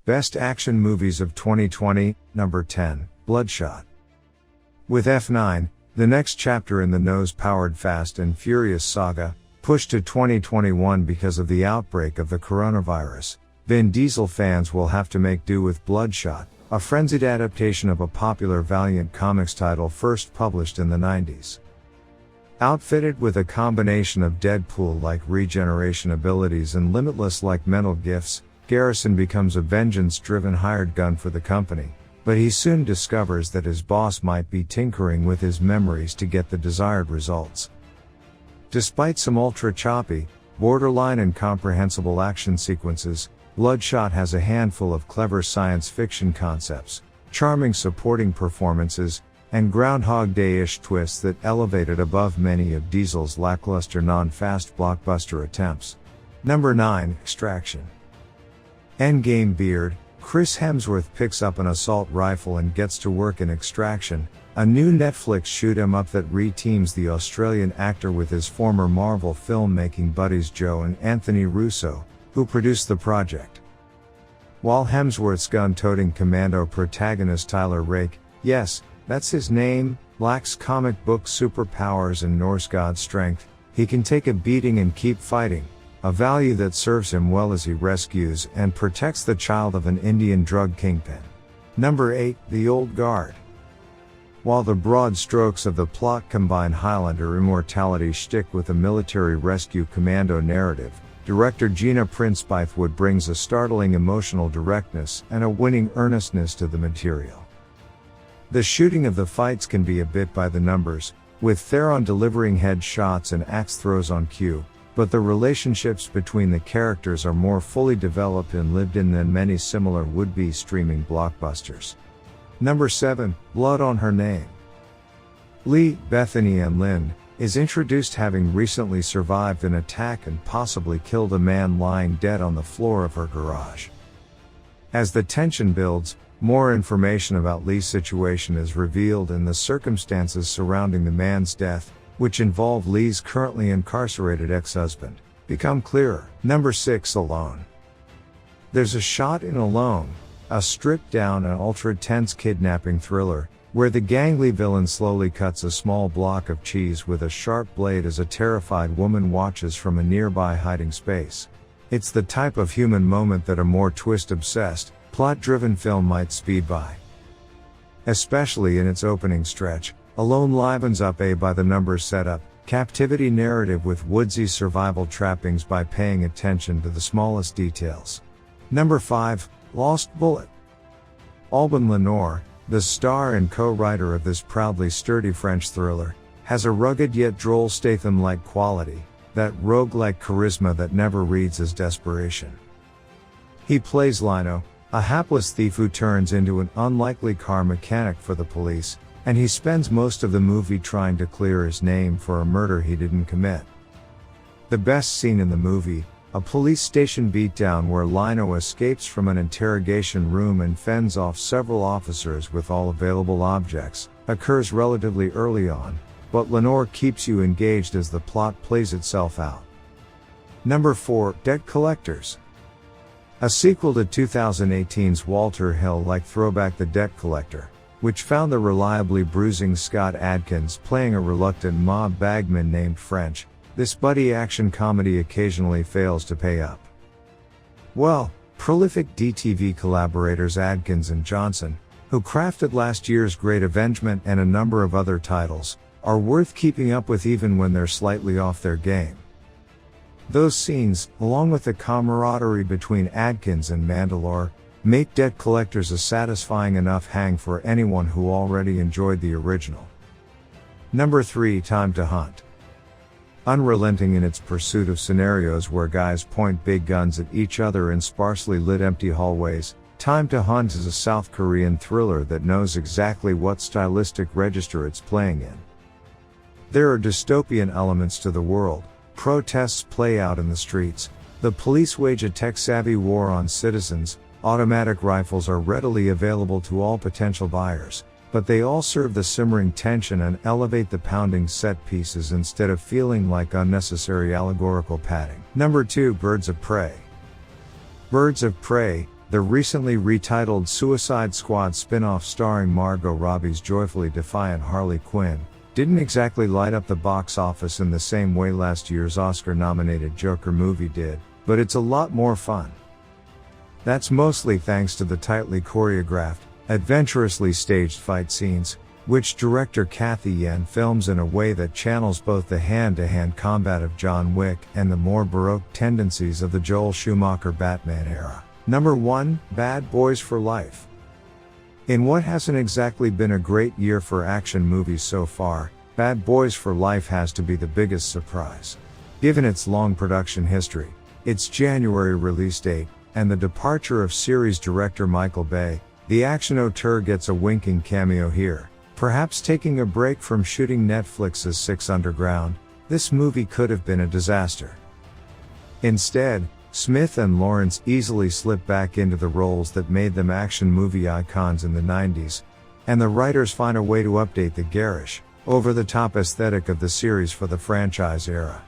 Best Action Movies of 2020, number 10, Bloodshot. With F9, the next chapter in the nose-powered Fast and Furious saga, pushed to 2021 because of the outbreak of the coronavirus, Vin Diesel fans will have to make do with Bloodshot, a frenzied adaptation of a popular Valiant Comics title first published in the 90s. Outfitted with a combination of Deadpool-like regeneration abilities and Limitless-like mental gifts, Garrison becomes a vengeance-driven hired gun for the company, but he soon discovers that his boss might be tinkering with his memories to get the desired results. Despite some ultra-choppy, borderline incomprehensible action sequences, Bloodshot has a handful of clever science fiction concepts, charming supporting performances, and Groundhog Day-ish twists that elevate it above many of Diesel's lackluster non-fast blockbuster attempts. Number 9, Extraction. Endgame beard, Chris Hemsworth picks up an assault rifle and gets to work in Extraction, a new Netflix shoot-'em-up that re-teams the Australian actor with his former Marvel filmmaking buddies Joe and Anthony Russo, who produced the project. While Hemsworth's gun-toting commando protagonist Tyler Rake, yes, that's his name, lacks comic book superpowers and Norse god strength, he can take a beating and keep fighting, a value that serves him well as he rescues and protects the child of an Indian drug kingpin. Number 8, The Old Guard. While the broad strokes of the plot combine Highlander immortality shtick with a military rescue commando narrative, director Gina Prince Bythewood brings a startling emotional directness and a winning earnestness to the material. The shooting of the fights can be a bit by the numbers, with Theron delivering head shots and axe throws on cue, but the relationships between the characters are more fully developed and lived in than many similar would-be streaming blockbusters. Number 7, Blood on Her Name. Lee, Bethany Ann Lynn, is introduced having recently survived an attack and possibly killed a man lying dead on the floor of her garage. As the tension builds, more information about Lee's situation is revealed and the circumstances surrounding the man's death, which involve Lee's currently incarcerated ex-husband, become clearer. Number 6, Alone. There's a shot in Alone, a stripped-down and ultra-tense kidnapping thriller, where the gangly villain slowly cuts a small block of cheese with a sharp blade as a terrified woman watches from a nearby hiding space. It's the type of human moment that a more twist-obsessed, plot-driven film might speed by. Especially in its opening stretch, Alone livens up a by-the-numbers setup, captivity narrative with woodsy survival trappings by paying attention to the smallest details. Number 5, Lost Bullet. Alban Lenore, the star and co-writer of this proudly sturdy French thriller, has a rugged yet droll Statham-like quality, that rogue-like charisma that never reads as desperation. He plays Lino, a hapless thief who turns into an unlikely car mechanic for the police, and he spends most of the movie trying to clear his name for a murder he didn't commit. The best scene in the movie, a police station beatdown where Lino escapes from an interrogation room and fends off several officers with all available objects, occurs relatively early on, but Lenore keeps you engaged as the plot plays itself out. Number 4, Debt Collectors. A sequel to 2018's Walter Hill-like throwback The Debt Collector, which found the reliably bruising Scott Adkins playing a reluctant mob bagman named French, this buddy action comedy occasionally fails to pay up. Well, prolific DTV collaborators Adkins and Johnson, who crafted last year's Great Avengement and a number of other titles, are worth keeping up with even when they're slightly off their game. Those scenes, along with the camaraderie between Adkins and Mandalore, make Debt Collectors a satisfying enough hang for anyone who already enjoyed the original. Number 3, Time to Hunt. Unrelenting in its pursuit of scenarios where guys point big guns at each other in sparsely lit empty hallways, Time to Hunt is a South Korean thriller that knows exactly what stylistic register it's playing in. There are dystopian elements to the world, protests play out in the streets, the police wage a tech-savvy war on citizens, automatic rifles are readily available to all potential buyers, but they all serve the simmering tension and elevate the pounding set pieces instead of feeling like unnecessary allegorical padding. Number 2, Birds of Prey. Birds of Prey, The recently retitled Suicide Squad spin-off starring Margot Robbie's joyfully defiant Harley Quinn didn't exactly light up the box office in the same way last year's Oscar-nominated Joker movie did, but it's a lot more fun. That's mostly thanks to the tightly choreographed, adventurously staged fight scenes, which director Cathy Yan films in a way that channels both the hand-to-hand combat of John Wick and the more baroque tendencies of the Joel Schumacher Batman era. Number 1, Bad Boys for Life. In what hasn't exactly been a great year for action movies so far, Bad Boys for Life has to be the biggest surprise. Given its long production history, its January release date, and the departure of series director Michael Bay, the action auteur gets a winking cameo here. Perhaps taking a break from shooting Netflix's Six Underground, this movie could have been a disaster. Instead, Smith and Lawrence easily slip back into the roles that made them action movie icons in the 90s, and the writers find a way to update the garish, over-the-top aesthetic of the series for the franchise era.